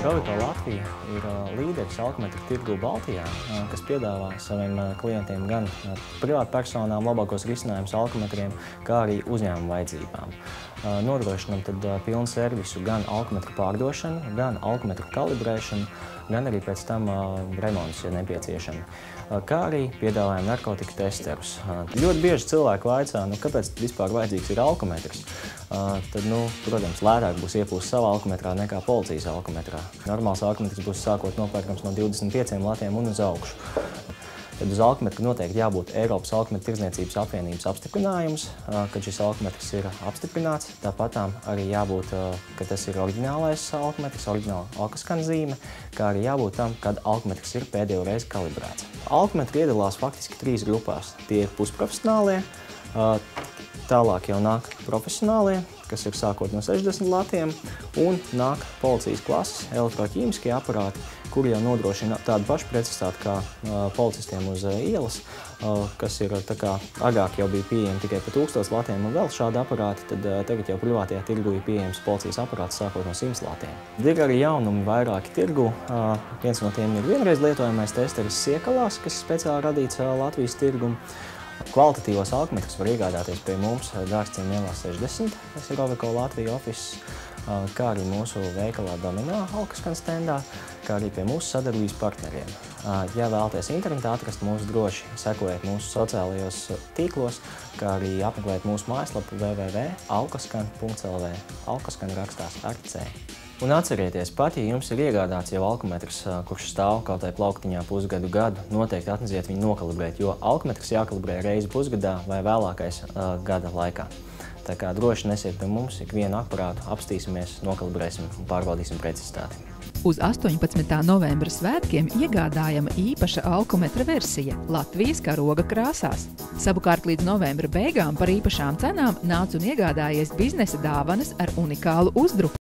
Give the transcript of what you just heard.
Rovico Latvija ir līderis alkometru tirgū Baltijā, kas piedāvā saviem klientiem gan privātpersonām labākos risinājumus alkometriem, kā arī uzņēmuma vajadzībām. Nodrošinam tad pilnu servisu gan alkometru pārdošanu, gan alkometru kalibrēšanu, gan arī pēc tam remontus, ja nepieciešami. Kā arī piedāvājam narkotika testerus. Ļoti bieži cilvēki vaicā, kāpēc vispār vajadzīgs ir alkometrs. Tad, protams, lētāk būs iepūst savā alkometrā nekā policijas alkometrā. Normāls alkometrs būs sākot nopērkams no 25 latiem un uz augšu. Tad uz alkometru noteikti jābūt Eiropas alkometru tirdzniecības apvienības apstiprinājums, kad šis alkometrs ir apstiprināts. Tāpat arī jābūt, ka tas ir oriģinālais alkometrs, oriģināla alkoskan zīme, kā arī jābūt tam, kad alkometrs ir pēdējo reizi kalibrēts. Alkometri iedalās faktiski 3 grupās. Tie ir pusprofesionālie, tālāk jau nāk profesionālie, kas ir sākot no 60 latiem, un nāk policijas klases elektroķīmiskie aparāti, kuri jau nodrošina tādu pašu precizitāti kā policistiem uz ielas, kas ir agrāk jau bija pieejami tikai pa 1000 latiem un vēl šādi aparāti, tad tagad jau privātajā tirgu ir pieejams policijas aparāts sākot no 100 latiem. Ir arī jaunumi vairāki tirgu. Viens no tiem ir vienreiz lietojamais testeris Siekalās, kas ir speciāli radīts Latvijas tirgumu. Kvalitatīvos alkometrus var iegādāties pie mums Dārziņu ielā 60, tas ir Rovico Latvija office, kā arī mūsu veikalā Domino alkoskan standā, kā arī pie mūsu sadarbības partneriem. Ja vēlaties internetā atrast mūs droši, sekojiet mūsu sociālajos tīklos, kā arī apmeklēt mūsu mājaslapu www.alkoskan.lv. Alkoskan rakstās ar C. Un atcerieties, pat ja jums ir iegādāts jau alkometrs, kurš stāv kaut vai plauktiņā pusgadu gadu, noteikti atnesiet viņu nokalibrēt, jo alkometrs jākalibrē reizi pusgadā vai vēlākais gada laikā. Tā kā droši nesiet pie mums, ikvienu aparātu apstīsimies, nokalibrēsim un pārbaudīsim precizitāti. Uz 18. novembra svētkiem iegādājama īpaša alkometra versija Latvijas karoga krāsās. Savukārt līdz novembra beigām par īpašām cenām nāc un iegādājies biznesa dāvanas ar unikālu uzdruku.